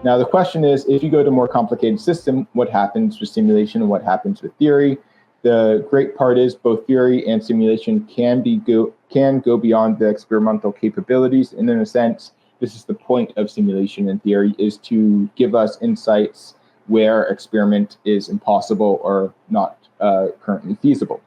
Now, the question is, if you go to a more complicated system, what happens with simulation and what happens with theory? The great part is both theory and simulation can go beyond the experimental capabilities. And in a sense, this is the point of simulation and theory, is to give us insights where experiment is impossible or not currently feasible.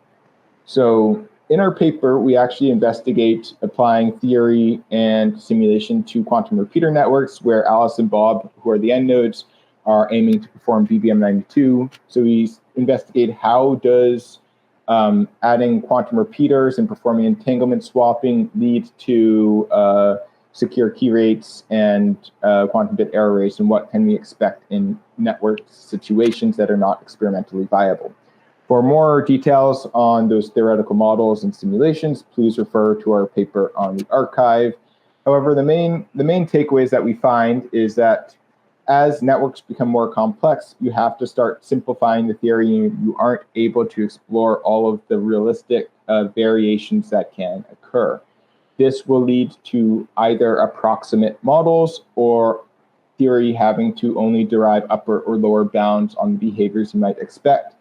So in our paper, we actually investigate applying theory and simulation to quantum repeater networks, where Alice and Bob, who are the end nodes, are aiming to perform BBM92. So we investigate how does adding quantum repeaters and performing entanglement swapping lead to secure key rates and quantum bit error rates, and what can we expect in network situations that are not experimentally viable. For more details on those theoretical models and simulations, please refer to our paper on the archive. However, the main takeaways that we find is that as networks become more complex, you have to start simplifying the theory. You aren't able to explore all of the realistic variations that can occur. This will lead to either approximate models or theory having to only derive upper or lower bounds on the behaviors you might expect.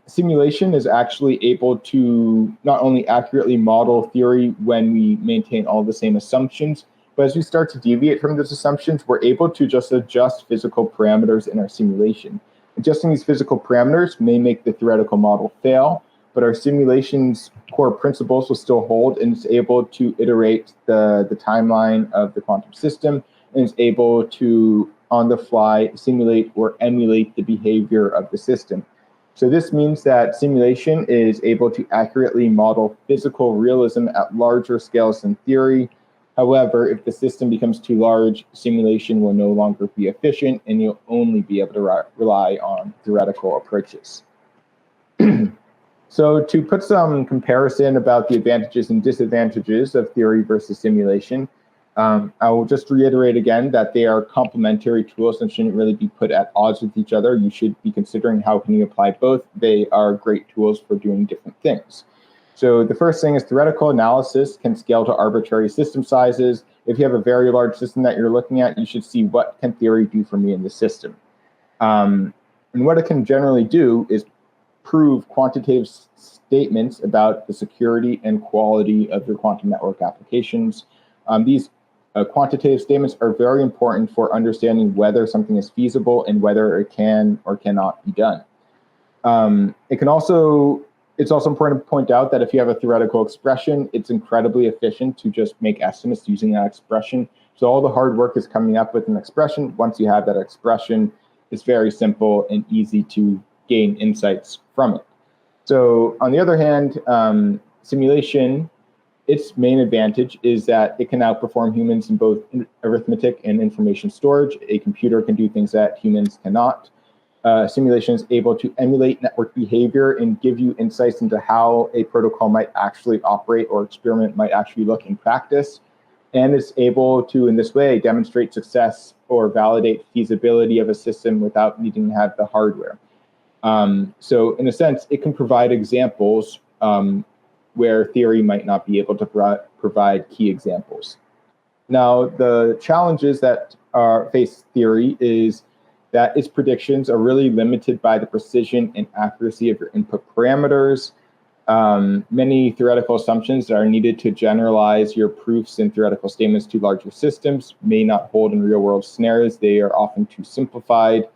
Simulation is actually able to not only accurately model theory when we maintain all the same assumptions, but as we start to deviate from those assumptions, we're able to just adjust physical parameters in our simulation. Adjusting these physical parameters may make the theoretical model fail, but our simulation's core principles will still hold, and it's able to iterate the timeline of the quantum system, and is able to, on the fly, simulate or emulate the behavior of the system. So this means that simulation is able to accurately model physical realism at larger scales than theory. However, if the system becomes too large, simulation will no longer be efficient, and you'll only be able to rely on theoretical approaches. So to put some comparison about the advantages and disadvantages of theory versus simulation, I will just reiterate again that they are complementary tools and shouldn't really be put at odds with each other. You should be considering how can you apply both. They are great tools for doing different things. So the first thing is theoretical analysis can scale to arbitrary system sizes. If you have a very large system that you're looking at, you should see what can theory do for me in the system. And what it can generally do is prove quantitative statements about the security and quality of your quantum network applications. These quantitative statements are very important for understanding whether something is feasible and whether it can or cannot be done. It's also important to point out that if you have a theoretical expression, it's incredibly efficient to just make estimates using that expression. So all the hard work is coming up with an expression. Once you have that expression, it's very simple and easy to gain insights from it. So on the other hand, simulation, its main advantage is that it can outperform humans in both arithmetic and information storage. A computer can do things that humans cannot. Simulation is able to emulate network behavior and give you insights into how a protocol might actually operate or experiment might actually look in practice. And it's able to, in this way, demonstrate success or validate feasibility of a system without needing to have the hardware. So in a sense, it can provide examples where theory might not be able to provide key examples. Now, the challenges that face theory is that its predictions are really limited by the precision and accuracy of your input parameters. Many theoretical assumptions that are needed to generalize your proofs and theoretical statements to larger systems may not hold in real-world scenarios. They are often too simplified.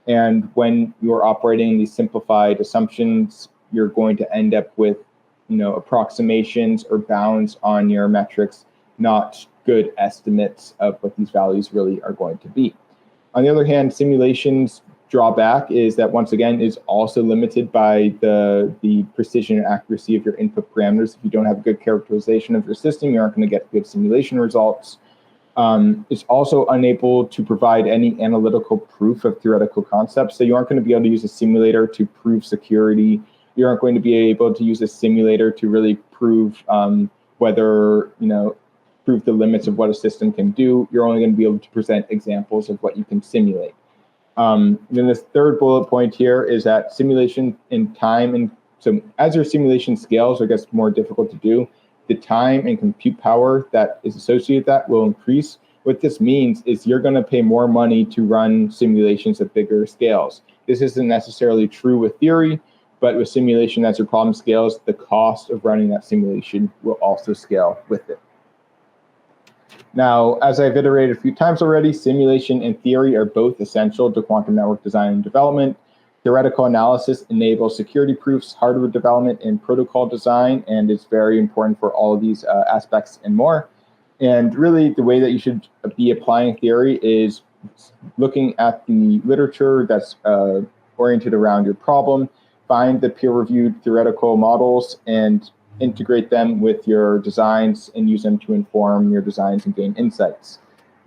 And when you're operating these simplified assumptions, you're going to end up with approximations or bounds on your metrics, not good estimates of what these values really are going to be. On the other hand, simulation's drawback is that, once again, is also limited by the precision and accuracy of your input parameters. If you don't have a good characterization of your system, you aren't going to get good simulation results. It's also unable to provide any analytical proof of theoretical concepts. So you aren't going to be able to use a simulator to prove security. You aren't going to be able to use a simulator to really prove prove the limits of what a system can do. You're only going to be able to present examples of what you can simulate. Then this third bullet point here is that simulation in time, and so as your simulation scales or gets more difficult to do, the time and compute power that is associated with that will increase, What this means is you're going to pay more money to run simulations at bigger scales. This isn't necessarily true with theory, but with simulation, as your problem scales, the cost of running that simulation will also scale with it. Now, as I've iterated a few times already, simulation and theory are both essential to quantum network design and development. Theoretical analysis enables security proofs, hardware development, and protocol design, and it's very important for all of these aspects and more. And really, the way that you should be applying theory is looking at the literature that's oriented around your problem, find the peer-reviewed theoretical models, and integrate them with your designs and use them to inform your designs and gain insights.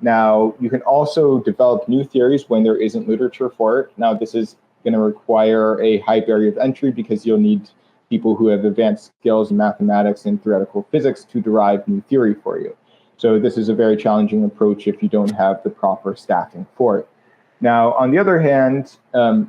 Now, you can also develop new theories when there isn't literature for it. Now, this is going to require a high barrier of entry because you'll need people who have advanced skills in mathematics and theoretical physics to derive new theory for you. So this is a very challenging approach if you don't have the proper staffing for it. Now, on the other hand,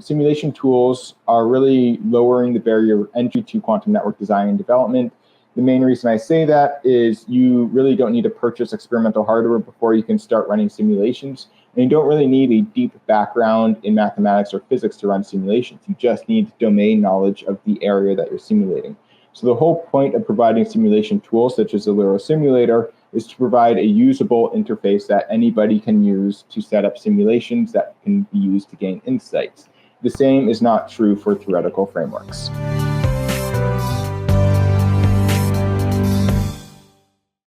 simulation tools are really lowering the barrier of entry to quantum network design and development. The main reason I say that is you really don't need to purchase experimental hardware before you can start running simulations. And you don't really need a deep background in mathematics or physics to run simulations. You just need domain knowledge of the area that you're simulating. So the whole point of providing simulation tools such as Aliro Simulator is to provide a usable interface that anybody can use to set up simulations that can be used to gain insights. The same is not true for theoretical frameworks.